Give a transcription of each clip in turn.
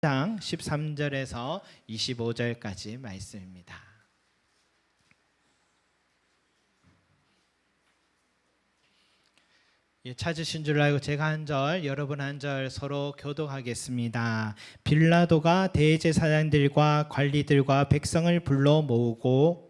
장 13절에서 25절까지 말씀입니다. 찾으신 줄 알고 제가 한 절, 여러분 한 절 서로 교독하겠습니다. 빌라도가 대제사장들과 관리들과 백성을 불러 모으고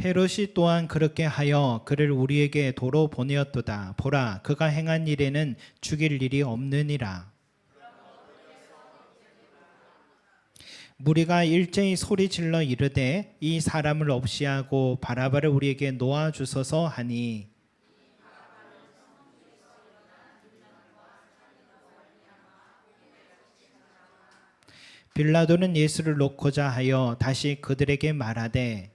헤롯이 또한 그렇게 하여 그를 우리에게 도로 보내었도다. 보라, 그가 행한 일에는 죽일 일이 없느니라. 무리가 일제히 소리질러 이르되 이 사람을 없이 하고 바라바를 우리에게 놓아 주소서 하니 빌라도는 예수를 놓고자 하여 다시 그들에게 말하되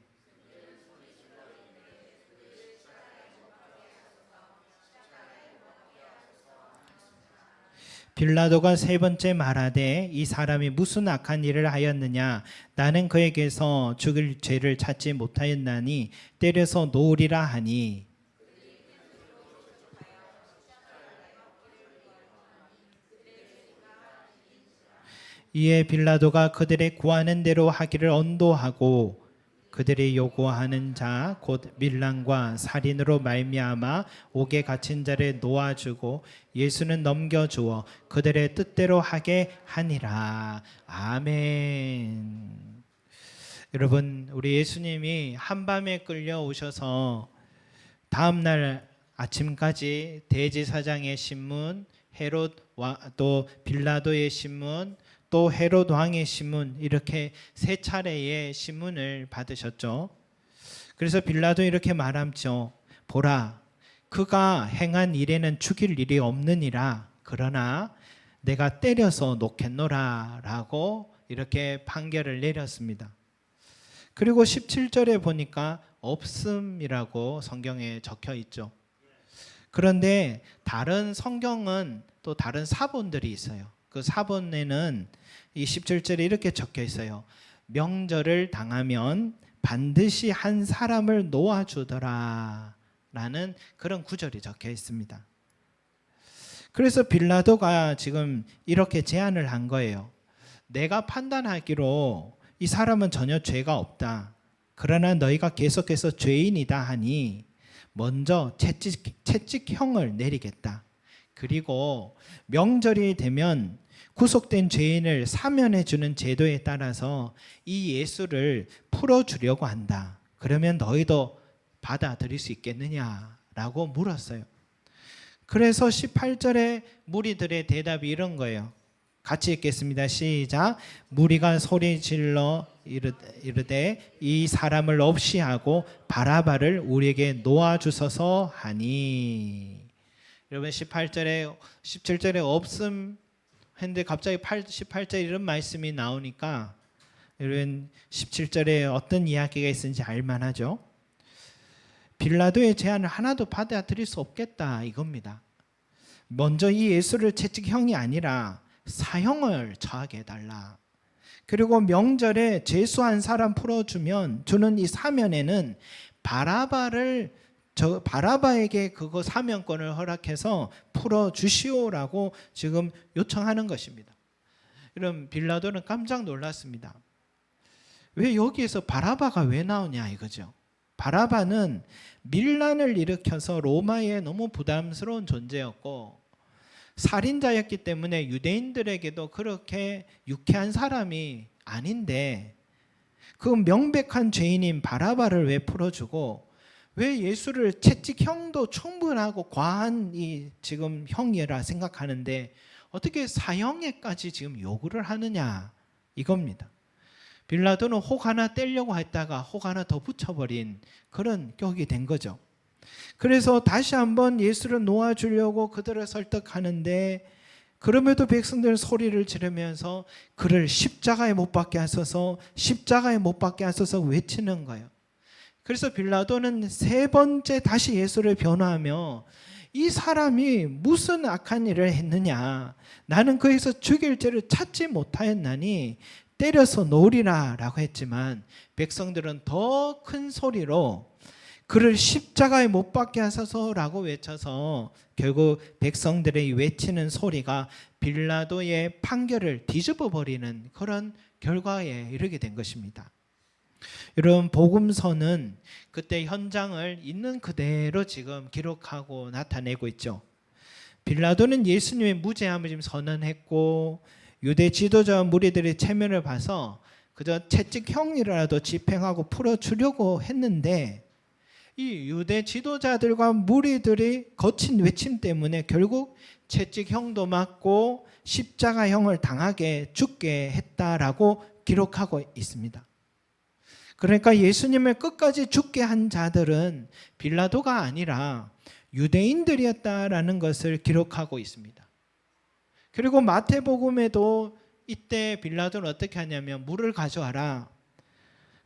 빌라도가 세 번째 말하되 이 사람이 무슨 악한 일을 하였느냐? 나는 그에게서 죽일 죄를 찾지 못하였나니 때려서 놓으리라 하니 이에 빌라도가 그들의 구하는 대로 하기를 언도하고 그들이 요구하는 자 곧 밀란과 살인으로 말미암아 옥에 갇힌 자를 놓아주고 예수는 넘겨주어 그들의 뜻대로 하게 하니라. 아멘. 여러분, 우리 예수님이 한밤에 끌려오셔서 다음날 아침까지 대제사장의 신문, 헤롯과 또 빌라도의 신문, 또 헤롯 왕의 신문, 이렇게 세 차례의 신문을 받으셨죠. 그래서 빌라도 이렇게 말함죠. 보라, 그가 행한 일에는 죽일 일이 없느니라. 그러나 내가 때려서 놓겠노라 라고 이렇게 판결을 내렸습니다. 그리고 17절에 보니까 없음이라고 성경에 적혀 있죠. 그런데 다른 성경은 또 다른 사본들이 있어요. 그 사본에는 이 17절에 이렇게 적혀 있어요. 명절을 당하면 반드시 한 사람을 놓아주더라 라는 그런 구절이 적혀 있습니다. 그래서 빌라도가 지금 이렇게 제안을 한 거예요. 내가 판단하기로 이 사람은 전혀 죄가 없다. 그러나 너희가 계속해서 죄인이다 하니 먼저 채찍형을 내리겠다. 그리고 명절이 되면 구속된 죄인을 사면해 주는 제도에 따라서 이 예수를 풀어주려고 한다. 그러면 너희도 받아들일 수 있겠느냐라고 물었어요. 그래서 18절에 무리들의 대답이 이런 거예요. 같이 읽겠습니다. 시작. 무리가 소리질러 이르되 이 사람을 없이 하고 바라바를 우리에게 놓아주소서 하니. 여러분 17절에 없음 했는데 갑자기 18절에 이런 말씀이 나오니까 여러분 17절에 어떤 이야기가 있는지 알만하죠. 빌라도의 제안을 하나도 받아들일 수 없겠다 이겁니다. 먼저 이 예수를 채찍형이 아니라 사형을 처하게 해달라. 그리고 명절에 죄수한 사람 풀어주면 주는 이 사면에는 바라바에게 그거 사면권을 허락해서 풀어주시오라고 지금 요청하는 것입니다. 여러분 빌라도는 깜짝 놀랐습니다. 왜 여기에서 바라바가 왜 나오냐 이거죠. 바라바는 밀란을 일으켜서 로마에 너무 부담스러운 존재였고 살인자였기 때문에 유대인들에게도 그렇게 유쾌한 사람이 아닌데 그 명백한 죄인인 바라바를 왜 풀어주고 왜 예수를 채찍형도 충분하고 과한 이 지금 형이라 생각하는데 어떻게 사형에까지 지금 요구를 하느냐 이겁니다. 빌라도는 혹 하나 떼려고 했다가 혹 하나 더 붙여버린 그런 격이 된 거죠. 그래서 다시 한번 예수를 놓아주려고 그들을 설득하는데 그럼에도 백성들은 소리를 지르면서 그를 십자가에 못 박게 하소서, 십자가에 못 박게 하소서 외치는 거예요. 그래서 빌라도는 세 번째 다시 예수를 변호하며 이 사람이 무슨 악한 일을 했느냐, 나는 그에서 죽일 죄를 찾지 못하였나니 때려서 놓으리라 라고 했지만 백성들은 더 큰 소리로 그를 십자가에 못 박게 하소서라고 외쳐서 결국 백성들의 외치는 소리가 빌라도의 판결을 뒤집어 버리는 그런 결과에 이르게 된 것입니다. 여러분, 복음서는 그때 현장을 있는 그대로 지금 기록하고 나타내고 있죠. 빌라도는 예수님의 무죄함을 지금 선언했고 유대 지도자와 무리들의 체면을 봐서 그저 채찍형이라도 집행하고 풀어주려고 했는데 이 유대 지도자들과 무리들이 거친 외침 때문에 결국 채찍형도 맞고 십자가형을 당하게 죽게 했다라고 기록하고 있습니다. 그러니까 예수님을 끝까지 죽게 한 자들은 빌라도가 아니라 유대인들이었다라는 것을 기록하고 있습니다. 그리고 마태복음에도 이때 빌라도는 어떻게 하냐면 물을 가져와라.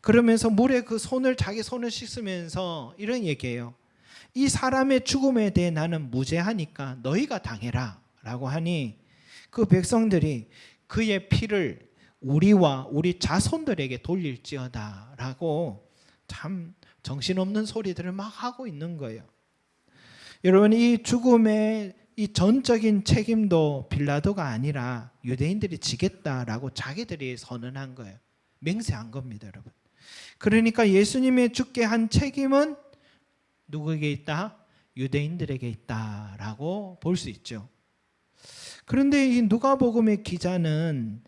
그러면서 물에 그 손을 자기 손을 씻으면서 이런 얘기해요. 이 사람의 죽음에 대해 나는 무죄하니까 너희가 당해라 라고 하니 그 백성들이 그의 피를 우리와 우리 자손들에게 돌릴지어다 라고 참 정신없는 소리들을 막 하고 있는 거예요. 여러분, 이 죽음의 이 전적인 책임도 빌라도가 아니라 유대인들이 지겠다라고 자기들이 선언한 거예요. 맹세한 겁니다, 여러분. 그러니까 예수님의 죽게 한 책임은 누구에게 있다? 유대인들에게 있다라고 볼 수 있죠. 그런데 이 누가복음의 기자는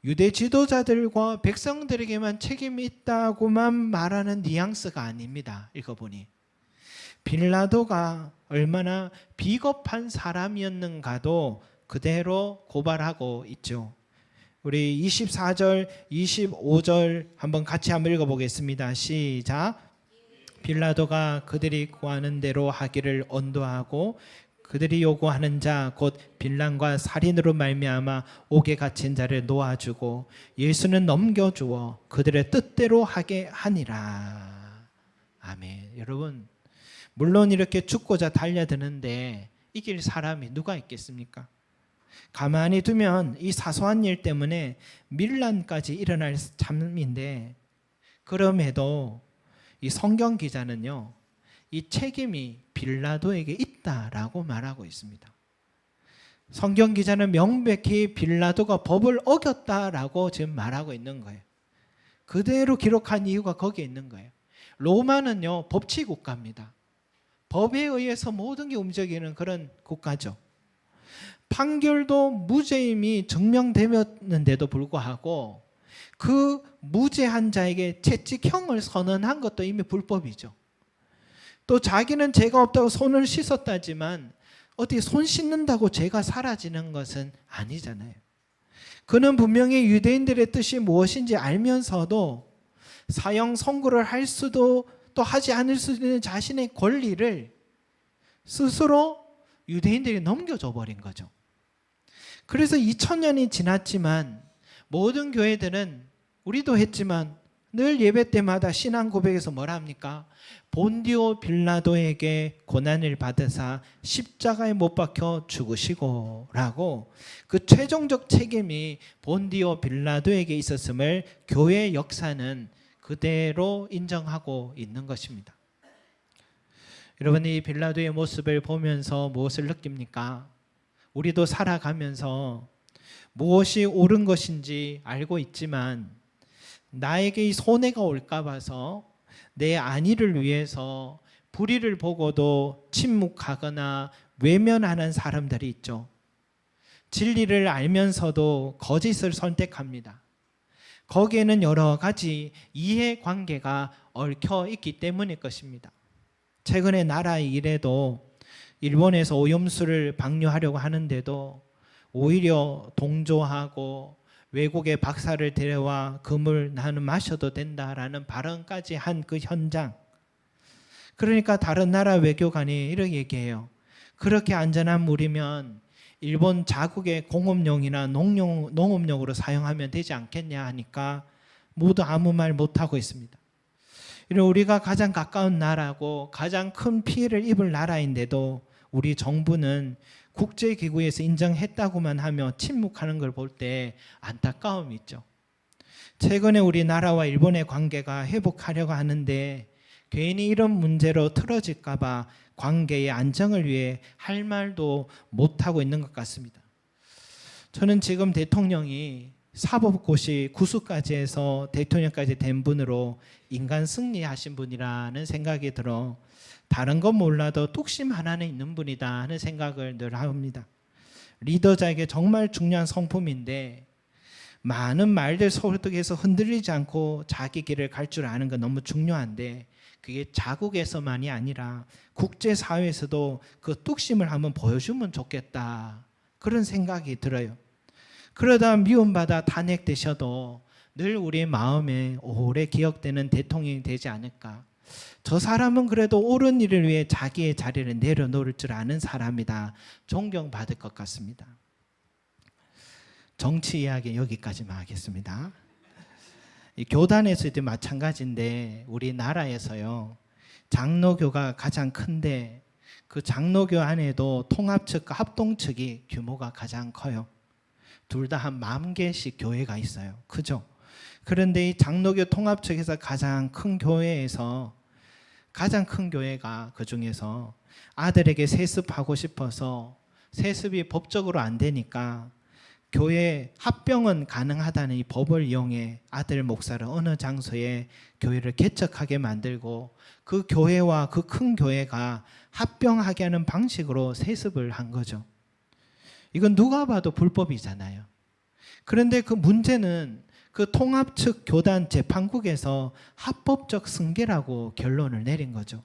유대 지도자들과 백성들에게만 책임이 있다고만 말하는 뉘앙스가 아닙니다. 읽어보니 빌라도가 얼마나 비겁한 사람이었는가도 그대로 고발하고 있죠. 우리 24절, 25절 한번 같이 한번 읽어보겠습니다. 시작. 빌라도가 그들이 구하는 대로 하기를 언도하고 그들이 요구하는 자 곧 빌람과 살인으로 말미암아 옥에 갇힌 자를 놓아주고 예수는 넘겨주어 그들의 뜻대로 하게 하니라. 아멘. 여러분, 물론 이렇게 죽고자 달려드는데 이길 사람이 누가 있겠습니까? 가만히 두면 이 사소한 일 때문에 밀란까지 일어날 참인데, 그럼에도 이 성경 기자는요, 이 책임이 빌라도에게 있다라고 말하고 있습니다. 성경 기자는 명백히 빌라도가 법을 어겼다라고 지금 말하고 있는 거예요. 그대로 기록한 이유가 거기에 있는 거예요. 로마는요, 법치 국가입니다. 법에 의해서 모든 게 움직이는 그런 국가죠. 판결도 무죄임이 증명되었는데도 불구하고 그 무죄한 자에게 채찍형을 선언한 것도 이미 불법이죠. 또 자기는 죄가 없다고 손을 씻었다지만 어디 손 씻는다고 죄가 사라지는 것은 아니잖아요. 그는 분명히 유대인들의 뜻이 무엇인지 알면서도 사형 선고를 할 수도 또 하지 않을 수 있는 자신의 권리를 스스로 유대인들이 넘겨줘 버린 거죠. 그래서 2000년이 지났지만 모든 교회들은, 우리도 했지만 늘 예배 때마다 신앙 고백에서 뭐라 합니까? 본디오 빌라도에게 고난을 받으사 십자가에 못 박혀 죽으시고 라고, 그 최종적 책임이 본디오 빌라도에게 있었음을 교회의 역사는 그대로 인정하고 있는 것입니다. 여러분이 빌라도의 모습을 보면서 무엇을 느낍니까? 우리도 살아가면서 무엇이 옳은 것인지 알고 있지만 나에게 이 손해가 올까 봐서 내 안위를 위해서 불의를 보고도 침묵하거나 외면하는 사람들이 있죠. 진리를 알면서도 거짓을 선택합니다. 거기에는 여러 가지 이해관계가 얽혀 있기 때문일 것입니다. 최근에 나라의 일에도 일본에서 오염수를 방류하려고 하는데도 오히려 동조하고 외국의 박사를 데려와 금을 나는 마셔도 된다라는 발언까지 한 그 현장. 그러니까 다른 나라 외교관이 이렇게 얘기해요. 그렇게 안전한 물이면 일본 자국의 공업용이나 농업용으로 사용하면 되지 않겠냐 하니까 모두 아무 말 못하고 있습니다. 우리가 가장 가까운 나라고 가장 큰 피해를 입을 나라인데도 우리 정부는 국제기구에서 인정했다고만 하며 침묵하는 걸 볼 때 안타까움이 있죠. 최근에 우리나라와 일본의 관계가 회복하려고 하는데 괜히 이런 문제로 틀어질까 봐 관계의 안정을 위해 할 말도 못하고 있는 것 같습니다. 저는 지금 대통령이 사법고시 구수까지 해서 대통령까지 된 분으로 인간 승리하신 분이라는 생각이 들어 다른 건 몰라도 뚝심 하나는 있는 분이다 하는 생각을 늘 합니다. 리더자에게 정말 중요한 성품인데 많은 말들 속에서 흔들리지 않고 자기 길을 갈 줄 아는 건 너무 중요한데 그게 자국에서만이 아니라 국제사회에서도 그 뚝심을 한번 보여주면 좋겠다 그런 생각이 들어요. 그러다 미움받아 탄핵되셔도 늘 우리 마음에 오래 기억되는 대통령이 되지 않을까. 저 사람은 그래도 옳은 일을 위해 자기의 자리를 내려놓을 줄 아는 사람이다. 존경받을 것 같습니다. 정치 이야기 여기까지만 하겠습니다. 이 교단에서도 마찬가지인데 우리나라에서요 장로교가 가장 큰데 그 장로교 안에도 통합측과 합동측이 규모가 가장 커요. 둘 다 한 10,000개씩 교회가 있어요. 그죠? 그런데 이 장로교 통합측에서 가장 큰 교회에서 가장 큰 교회가 그 중에서 아들에게 세습하고 싶어서 세습이 법적으로 안 되니까 교회 합병은 가능하다는 이 법을 이용해 아들 목사를 어느 장소에 교회를 개척하게 만들고 그 교회와 그 큰 교회가 합병하게 하는 방식으로 세습을 한 거죠. 이건 누가 봐도 불법이잖아요. 그런데 그 문제는 그 통합측 교단 재판국에서 합법적 승계라고 결론을 내린 거죠.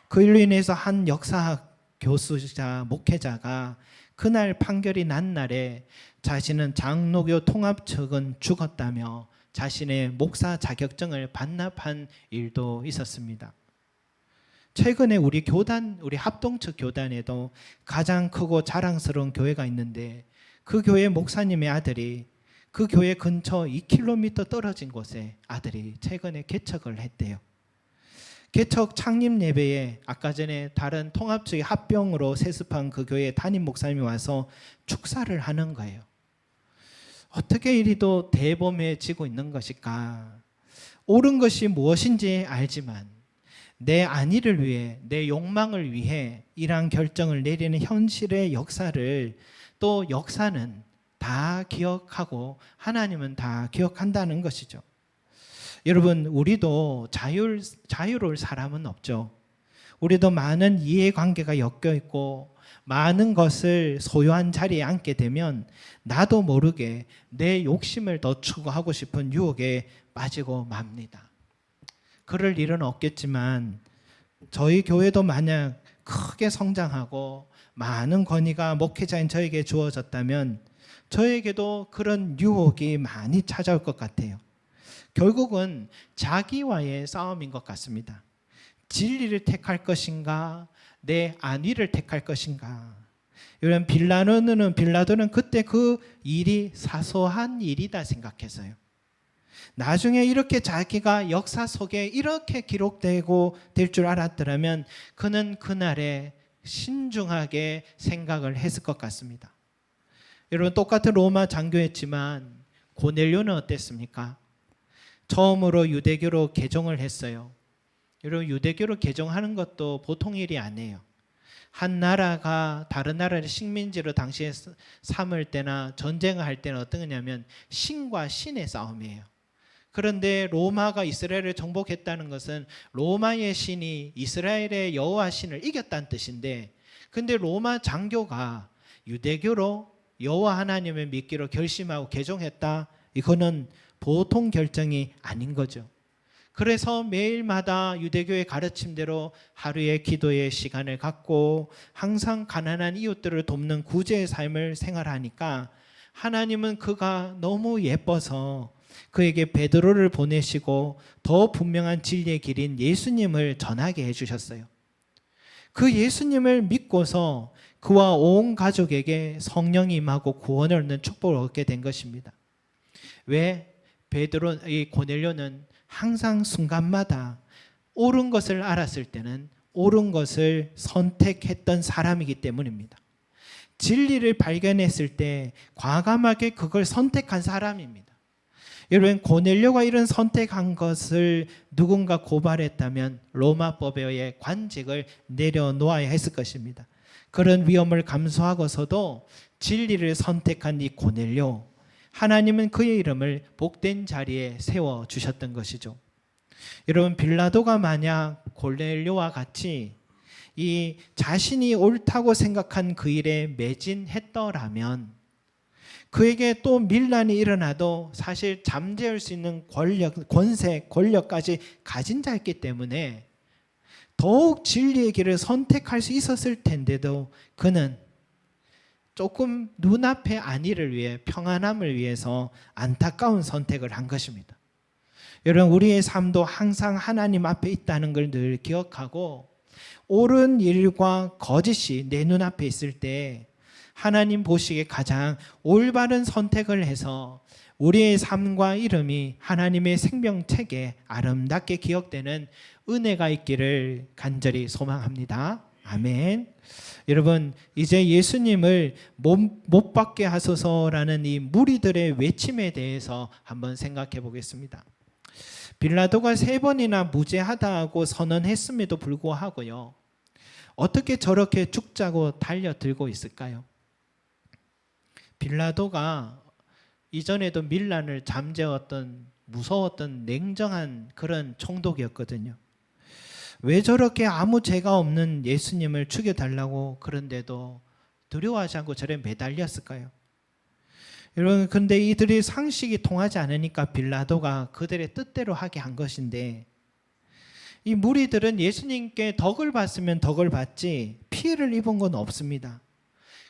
그로 인해서 한 역사학 교수자, 목회자가 그날 판결이 난 날에 자신은 장로교 통합측은 죽었다며 자신의 목사 자격증을 반납한 일도 있었습니다. 최근에 우리 교단, 우리 합동측 교단에도 가장 크고 자랑스러운 교회가 있는데 그 교회 목사님의 아들이 그 교회 근처 2km 떨어진 곳에 아들이 최근에 개척을 했대요. 개척 창립 예배에 아까 전에 다른 통합측의 합병으로 세습한 그 교회 담임 목사님이 와서 축사를 하는 거예요. 어떻게 이리도 대범해지고 있는 것일까? 옳은 것이 무엇인지 알지만 내 안위를 위해, 내 욕망을 위해 이러한 결정을 내리는 현실의 역사를 또 역사는 다 기억하고 하나님은 다 기억한다는 것이죠. 여러분, 우리도 자유로울 사람은 없죠. 우리도 많은 이해관계가 엮여 있고 많은 것을 소유한 자리에 앉게 되면 나도 모르게 내 욕심을 더 추구하고 싶은 유혹에 빠지고 맙니다. 그럴 일은 없겠지만 저희 교회도 만약 크게 성장하고 많은 권위가 목회자인 저에게 주어졌다면 저에게도 그런 유혹이 많이 찾아올 것 같아요. 결국은 자기와의 싸움인 것 같습니다. 진리를 택할 것인가, 내 안위를 택할 것인가. 이런 빌라도는 그때 그 일이 사소한 일이다 생각했어요. 나중에 이렇게 자기가 역사 속에 이렇게 기록되고 될 줄 알았더라면 그는 그날에 신중하게 생각을 했을 것 같습니다. 여러분, 똑같은 로마 장교였지만 고넬료는 어땠습니까? 처음으로 유대교로 개종을 했어요. 여러분, 유대교로 개종하는 것도 보통 일이 아니에요. 한 나라가 다른 나라를 식민지로 당시에 삼을 때나 전쟁을 할 때는 어떤 거냐면 신과 신의 싸움이에요. 그런데 로마가 이스라엘을 정복했다는 것은 로마의 신이 이스라엘의 여호와 신을 이겼다는 뜻인데, 근데 로마 장교가 유대교로 여호와 하나님을 믿기로 결심하고 개종했다? 이거는 보통 결정이 아닌 거죠. 그래서 매일마다 유대교의 가르침대로 하루의 기도의 시간을 갖고 항상 가난한 이웃들을 돕는 구제의 삶을 생활하니까 하나님은 그가 너무 예뻐서 그에게 베드로를 보내시고 더 분명한 진리의 길인 예수님을 전하게 해주셨어요. 그 예수님을 믿고서 그와 온 가족에게 성령이 임하고 구원을 얻는 축복을 얻게 된 것입니다. 왜? 이 고넬료는 항상 순간마다 옳은 것을 알았을 때는 옳은 것을 선택했던 사람이기 때문입니다. 진리를 발견했을 때 과감하게 그걸 선택한 사람입니다. 여러분, 고넬료가 이런 선택한 것을 누군가 고발했다면 로마법에 의해 관직을 내려놓아야 했을 것입니다. 그런 위험을 감수하고서도 진리를 선택한 이 고넬료, 하나님은 그의 이름을 복된 자리에 세워주셨던 것이죠. 여러분, 빌라도가 만약 고넬료와 같이 이 자신이 옳다고 생각한 그 일에 매진했더라면 그에게 또 밀란이 일어나도 사실 잠재울 수 있는 권세, 권력까지 가진 자였기 때문에 더욱 진리의 길을 선택할 수 있었을 텐데도 그는 조금 눈앞의 안위를 위해, 평안함을 위해서 안타까운 선택을 한 것입니다. 여러분, 우리의 삶도 항상 하나님 앞에 있다는 걸 늘 기억하고 옳은 일과 거짓이 내 눈앞에 있을 때 하나님 보시기에 가장 올바른 선택을 해서 우리의 삶과 이름이 하나님의 생명책에 아름답게 기억되는 은혜가 있기를 간절히 소망합니다. 아멘. 여러분, 이제 예수님을 못 받게 하소서라는 이 무리들의 외침에 대해서 한번 생각해 보겠습니다. 빌라도가 3번이나 무죄하다고 선언했음에도 불구하고요, 어떻게 저렇게 죽자고 달려들고 있을까요? 빌라도가 이전에도 밀란을 잠재웠던 무서웠던 냉정한 그런 총독이었거든요. 왜 저렇게 아무 죄가 없는 예수님을 죽여달라고 그런데도 두려워하지 않고 저래 매달렸을까요? 여러분, 근데 이들이 상식이 통하지 않으니까 빌라도가 그들의 뜻대로 하게 한 것인데, 이 무리들은 예수님께 덕을 봤으면 덕을 받지 피해를 입은 건 없습니다.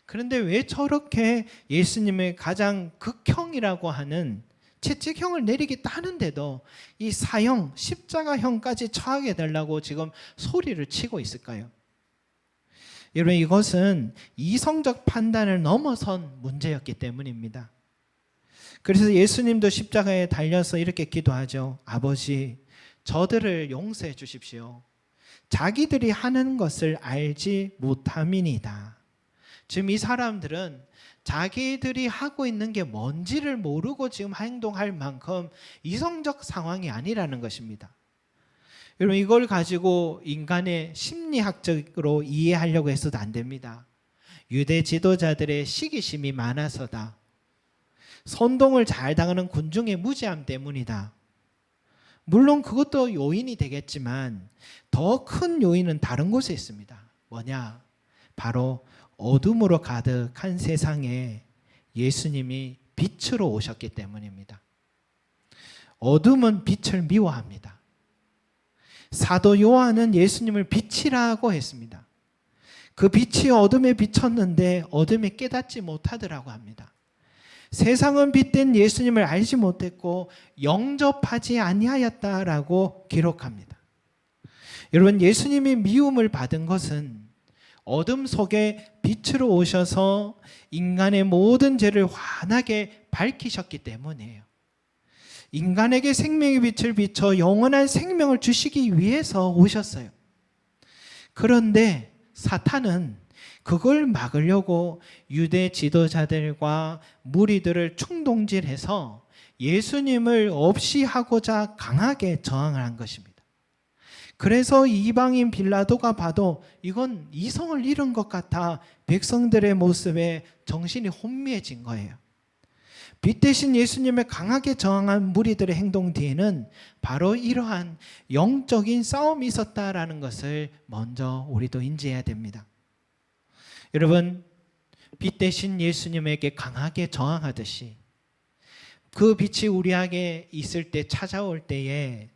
그런데 왜 저렇게 예수님의 가장 극형이라고 하는 채찍형을 내리겠다 하는데도 이 사형, 십자가형까지 처하게 해달라고 지금 소리를 치고 있을까요? 여러분, 이것은 이성적 판단을 넘어선 문제였기 때문입니다. 그래서 예수님도 십자가에 달려서 이렇게 기도하죠. 아버지, 저들을 용서해 주십시오. 자기들이 하는 것을 알지 못함이니이다. 지금 이 사람들은 자기들이 하고 있는 게 뭔지를 모르고 지금 행동할 만큼 이성적 상황이 아니라는 것입니다. 여러분, 이걸 가지고 인간의 심리학적으로 이해하려고 해서도 안 됩니다. 유대 지도자들의 시기심이 많아서다. 선동을 잘 당하는 군중의 무지함 때문이다. 물론 그것도 요인이 되겠지만 더 큰 요인은 다른 곳에 있습니다. 뭐냐? 바로 어둠으로 가득한 세상에 예수님이 빛으로 오셨기 때문입니다. 어둠은 빛을 미워합니다. 사도 요한은 예수님을 빛이라고 했습니다. 그 빛이 어둠에 비쳤는데 어둠에 깨닫지 못하더라고 합니다. 세상은 빛된 예수님을 알지 못했고 영접하지 아니하였다라고 기록합니다. 여러분, 예수님이 미움을 받은 것은 어둠 속에 빛으로 오셔서 인간의 모든 죄를 환하게 밝히셨기 때문이에요. 인간에게 생명의 빛을 비춰 영원한 생명을 주시기 위해서 오셨어요. 그런데 사탄은 그걸 막으려고 유대 지도자들과 무리들을 충동질해서 예수님을 없이 하고자 강하게 저항을 한 것입니다. 그래서 이방인 빌라도가 봐도 이건 이성을 잃은 것 같아 백성들의 모습에 정신이 혼미해진 거예요. 빛 대신 예수님을 강하게 저항한 무리들의 행동 뒤에는 바로 이러한 영적인 싸움이 있었다라는 것을 먼저 우리도 인지해야 됩니다. 여러분, 빛 대신 예수님에게 강하게 저항하듯이 그 빛이 우리에게 있을 때, 찾아올 때에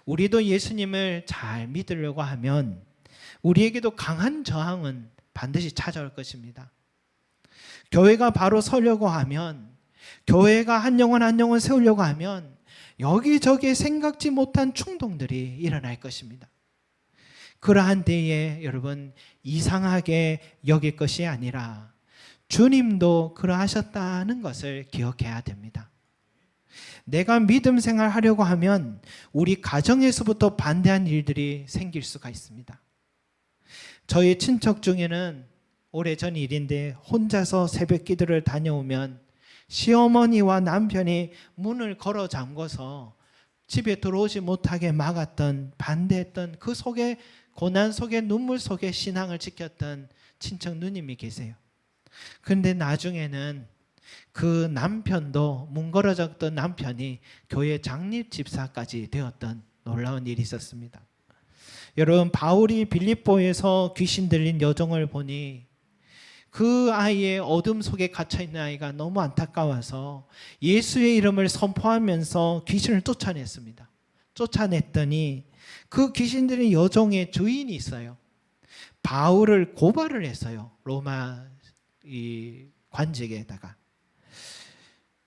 우리도 예수님을 잘 믿으려고 하면 우리에게도 강한 저항은 반드시 찾아올 것입니다. 교회가 바로 서려고 하면, 교회가 한 영혼 세우려고 하면 여기저기 생각지 못한 충동들이 일어날 것입니다. 그러한 때에 여러분, 이상하게 여길 것이 아니라 주님도 그러하셨다는 것을 기억해야 됩니다. 내가 믿음 생활하려고 하면 우리 가정에서부터 반대한 일들이 생길 수가 있습니다. 저희 친척 중에는 오래전 일인데 혼자서 새벽 기도를 다녀오면 시어머니와 남편이 문을 걸어 잠궈서 집에 들어오지 못하게 막았던, 반대했던, 그 속에, 고난 속에, 눈물 속에 신앙을 지켰던 친척 누님이 계세요. 그런데 나중에는 그 남편도, 문 걸어졌던 남편이 교회 장립 집사까지 되었던 놀라운 일이 있었습니다. 여러분, 바울이 빌립보에서 귀신 들린 여종을 보니 그 아이의 어둠 속에 갇혀있는 아이가 너무 안타까워서 예수의 이름을 선포하면서 귀신을 쫓아냈습니다. 쫓아냈더니 그 귀신 들린 여종의 주인이 있어요. 바울을 고발을 했어요. 로마 이 관직에다가.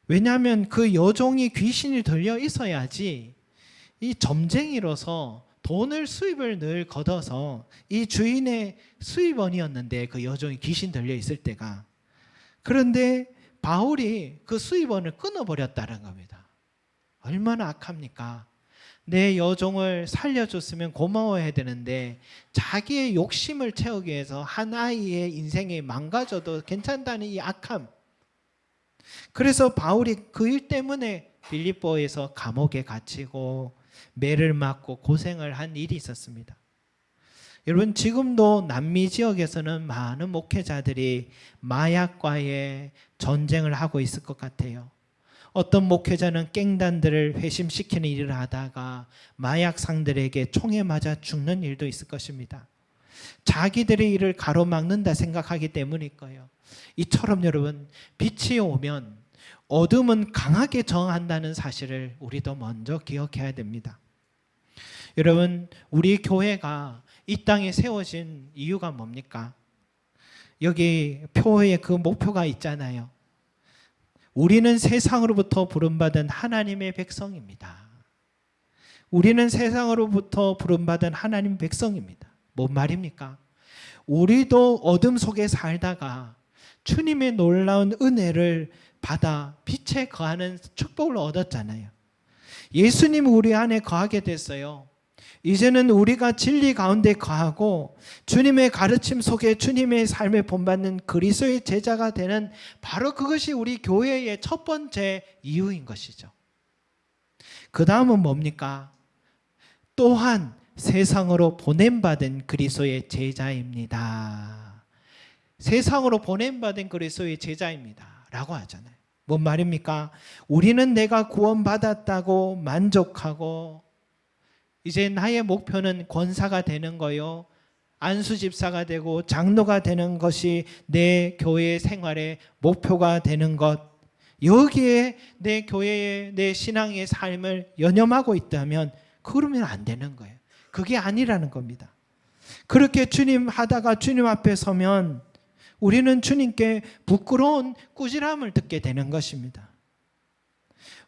왜냐하면 그 여종이 귀신이 들려 있어야지 이 점쟁이로서 돈을, 수입을 늘 걷어서, 이 주인의 수입원이었는데 그 여종이 귀신 들려 있을 때가. 그런데 바울이 그 수입원을 끊어버렸다는 겁니다. 얼마나 악합니까? 내 여종을 살려줬으면 고마워해야 되는데 자기의 욕심을 채우기 위해서 한 아이의 인생이 망가져도 괜찮다는 이 악함. 그래서 바울이 그 일 때문에 빌립보에서 감옥에 갇히고 매를 맞고 고생을 한 일이 있었습니다. 여러분, 지금도 남미 지역에서는 많은 목회자들이 마약과의 전쟁을 하고 있을 것 같아요. 어떤 목회자는 깽단들을 회심시키는 일을 하다가 마약상들에게 총에 맞아 죽는 일도 있을 것입니다. 자기들의 일을 가로막는다 생각하기 때문일 거예요. 이처럼 여러분, 빛이 오면 어둠은 강하게 저항한다는 사실을 우리도 먼저 기억해야 됩니다. 여러분, 우리 교회가 이 땅에 세워진 이유가 뭡니까? 여기 표에 그 목표가 있잖아요. 우리는 세상으로부터 부름받은 하나님의 백성입니다. 우리는 세상으로부터 부름받은 하나님 백성입니다. 뭔 말입니까? 우리도 어둠 속에 살다가 주님의 놀라운 은혜를 받아 빛에 거하는 축복을 얻었잖아요. 예수님 우리 안에 거하게 됐어요. 이제는 우리가 진리 가운데 거하고 주님의 가르침 속에 주님의 삶에 본받는 그리스도의 제자가 되는, 바로 그것이 우리 교회의 첫 번째 이유인 것이죠. 그 다음은 뭡니까? 또한 세상으로 보냄받은 그리스도의 제자입니다. 세상으로 보냄받은 그리스도의 제자입니다 라고 하잖아요. 뭔 말입니까? 우리는 내가 구원받았다고 만족하고 이제 나의 목표는 권사가 되는 거요, 안수집사가 되고 장로가 되는 것이 내 교회 생활의 목표가 되는 것, 여기에 내 교회의, 내 신앙의 삶을 연연하고 있다면 그러면 안 되는 거예요. 그게 아니라는 겁니다. 그렇게 주님 하다가 주님 앞에 서면 우리는 주님께 부끄러운 꾸지람을 듣게 되는 것입니다.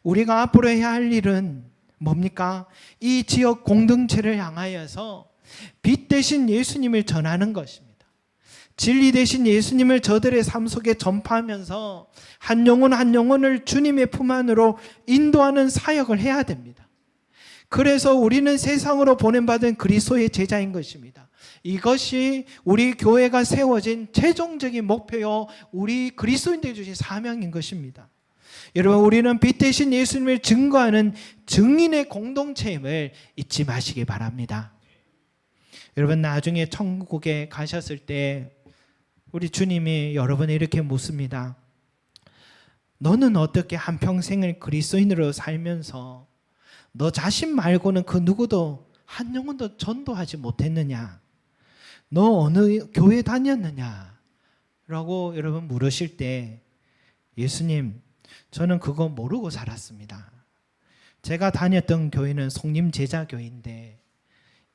우리가 앞으로 해야 할 일은 뭡니까? 이 지역 공동체를 향하여서 빛 대신 예수님을 전하는 것입니다. 진리 대신 예수님을 저들의 삶 속에 전파하면서 한 영혼 한 영혼을 주님의 품 안으로 인도하는 사역을 해야 됩니다. 그래서 우리는 세상으로 보냄받은 그리스도의 제자인 것입니다. 이것이 우리 교회가 세워진 최종적인 목표요, 우리 그리스도인들이 주신 사명인 것입니다. 여러분, 우리는 빛 대신 예수님을 증거하는 증인의 공동체임을 잊지 마시기 바랍니다. 여러분, 나중에 천국에 가셨을 때 우리 주님이 여러분을 이렇게 묻습니다. 너는 어떻게 한평생을 그리스도인으로 살면서 너 자신 말고는 그 누구도 한 영혼도 전도하지 못했느냐? 너 어느 교회 다녔느냐? 라고 여러분 물으실 때, 예수님, 저는 그거 모르고 살았습니다. 제가 다녔던 교회는 송림 제자교회인데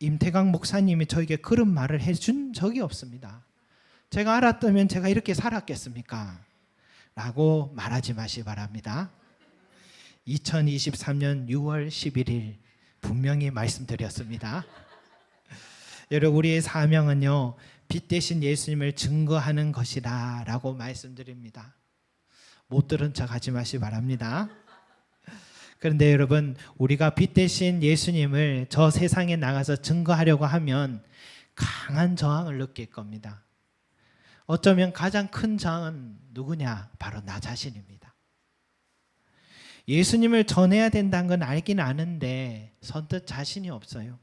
임태강 목사님이 저에게 그런 말을 해준 적이 없습니다. 제가 알았다면 제가 이렇게 살았겠습니까? 라고 말하지 마시기 바랍니다. 2023년 6월 11일 분명히 말씀드렸습니다. 여러분, 우리의 사명은요, 빛 대신 예수님을 증거하는 것이다 라고 말씀드립니다. 못 들은 척 하지 마시기 바랍니다. 그런데 여러분, 우리가 빛 대신 예수님을 저 세상에 나가서 증거하려고 하면 강한 저항을 느낄 겁니다. 어쩌면 가장 큰 저항은 누구냐? 바로 나 자신입니다. 예수님을 전해야 된다는 건 알긴 아는데 선뜻 자신이 없어요.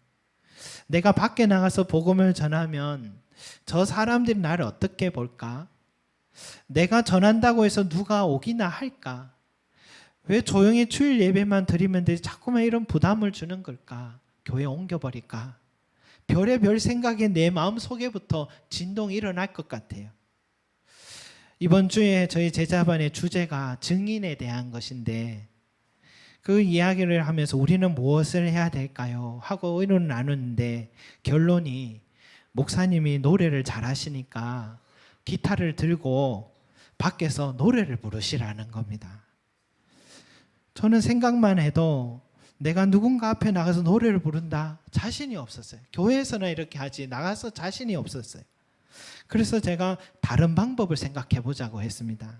내가 밖에 나가서 복음을 전하면 저 사람들이 나를 어떻게 볼까? 내가 전한다고 해서 누가 오기나 할까? 왜 조용히 주일 예배만 드리면 되지 자꾸만 이런 부담을 주는 걸까? 교회 옮겨버릴까? 별의별 생각에 내 마음속에부터 진동이 일어날 것 같아요. 이번 주에 저희 제자반의 주제가 증인에 대한 것인데 그 이야기를 하면서 우리는 무엇을 해야 될까요? 하고 의논을 나누는데 결론이 목사님이 노래를 잘하시니까 기타를 들고 밖에서 노래를 부르시라는 겁니다. 저는 생각만 해도 내가 누군가 앞에 나가서 노래를 부른다 자신이 없었어요. 교회에서나 이렇게 하지 나가서 자신이 없었어요. 그래서 제가 다른 방법을 생각해 보자고 했습니다.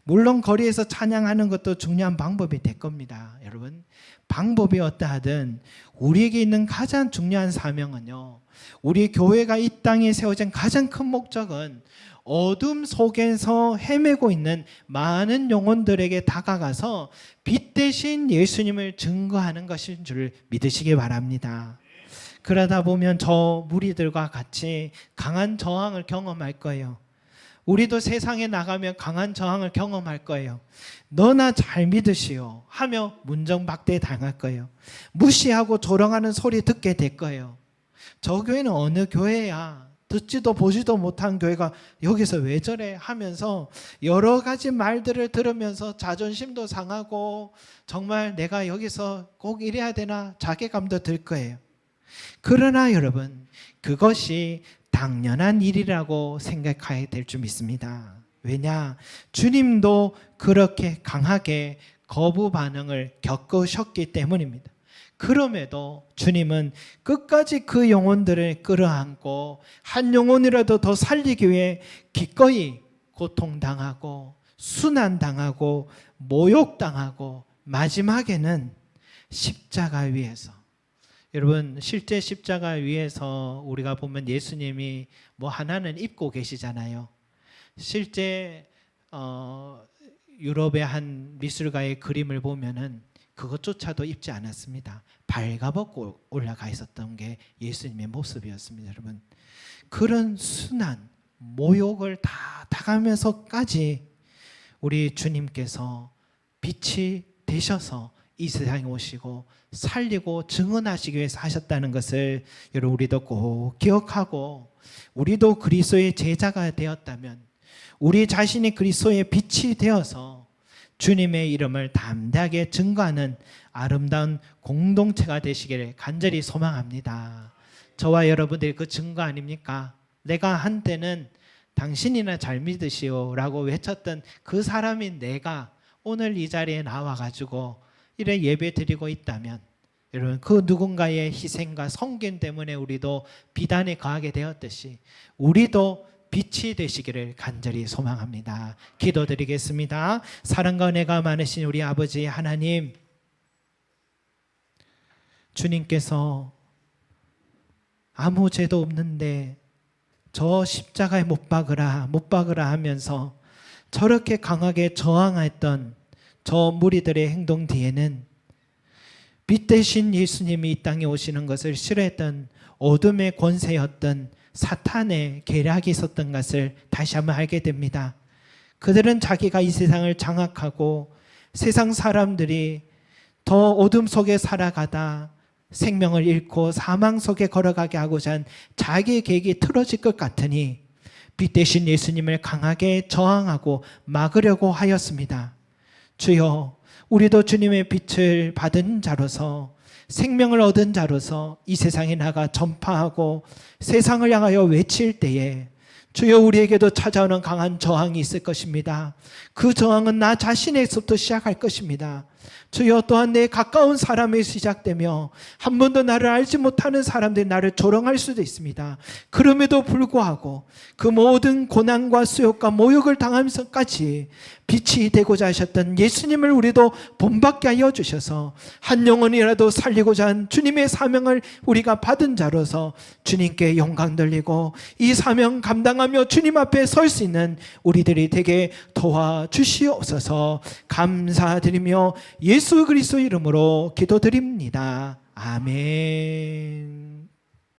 물론 거리에서 찬양하는 것도 중요한 방법이 될 겁니다. 여러분, 방법이 어떠하든 우리에게 있는 가장 중요한 사명은요, 우리 교회가 이 땅에 세워진 가장 큰 목적은 어둠 속에서 헤매고 있는 많은 영혼들에게 다가가서 빛 대신 예수님을 증거하는 것인 줄 믿으시기 바랍니다. 그러다 보면 저 무리들과 같이 강한 저항을 경험할 거예요. 우리도 세상에 나가면 강한 저항을 경험할 거예요. 너나 잘 믿으시오 하며 문정박대 당할 거예요. 무시하고 조롱하는 소리 듣게 될 거예요. 저 교회는 어느 교회야? 듣지도 보지도 못한 교회가 여기서 왜 저래? 하면서 여러 가지 말들을 들으면서 자존심도 상하고 정말 내가 여기서 꼭 이래야 되나 자괴감도 들 거예요. 그러나 여러분, 그것이 당연한 일이라고 생각해야 될 줄 믿습니다. 왜냐? 주님도 그렇게 강하게 거부 반응을 겪으셨기 때문입니다. 그럼에도 주님은 끝까지 그 영혼들을 끌어안고 한 영혼이라도 더 살리기 위해 기꺼이 고통당하고 순환당하고 모욕당하고 마지막에는 십자가 위에서, 여러분 실제 십자가 위에서 우리가 보면 예수님이 뭐 하나는 입고 계시잖아요. 실제 유럽의 한 미술가의 그림을 보면은 그것조차도 입지 않았습니다. 발가벗고 올라가 있었던 게 예수님의 모습이었습니다. 여러분, 그런 순한 모욕을 다 당하면서까지 우리 주님께서 빛이 되셔서 이 세상에 오시고 살리고 증언하시기 위해서 하셨다는 것을 여러분 우리도 꼭 기억하고, 우리도 그리스도의 제자가 되었다면 우리 자신이 그리스도의 빛이 되어서 주님의 이름을 담대하게 증거하는 아름다운 공동체가 되시기를 간절히 소망합니다. 저와 여러분들이 그 증거 아닙니까? 내가 한때는 당신이나 잘 믿으시오 라고 외쳤던 그 사람인 내가 오늘 이 자리에 나와가지고 이래 예배 드리고 있다면, 여러분 그 누군가의 희생과 성김 때문에 우리도 비단에 거하게 되었듯이 우리도 빛이 되시기를 간절히 소망합니다. 기도드리겠습니다. 사랑과 은혜가 많으신 우리 아버지 하나님, 주님께서 아무 죄도 없는데 저 십자가에 못 박으라 하면서 저렇게 강하게 저항했던 저 무리들의 행동 뒤에는 빛 대신 예수님이 이 땅에 오시는 것을 싫어했던 어둠의 권세였던 사탄의 계략이 있었던 것을 다시 한번 알게 됩니다. 그들은 자기가 이 세상을 장악하고 세상 사람들이 더 어둠 속에 살아가다 생명을 잃고 사망 속에 걸어가게 하고자 한 자기의 계획이 틀어질 것 같으니 빛 대신 예수님을 강하게 저항하고 막으려고 하였습니다. 주여, 우리도 주님의 빛을 받은 자로서 생명을 얻은 자로서 이 세상에 나가 전파하고 세상을 향하여 외칠 때에 주여 우리에게도 찾아오는 강한 저항이 있을 것입니다. 그 저항은 나 자신에서부터 시작할 것입니다. 주여 또한 내 가까운 사람이 시작되며 한 번도 나를 알지 못하는 사람들이 나를 조롱할 수도 있습니다. 그럼에도 불구하고 그 모든 고난과 수욕과 모욕을 당하면서까지 빛이 되고자 하셨던 예수님을 우리도 본받게 하여 주셔서 한 영혼이라도 살리고자 한 주님의 사명을 우리가 받은 자로서 주님께 영광 돌리고 이 사명 감당하며 주님 앞에 설 수 있는 우리들이 되게 도와주시옵소서. 감사드리며 예수 그리스도 이름으로 기도드립니다. 아멘.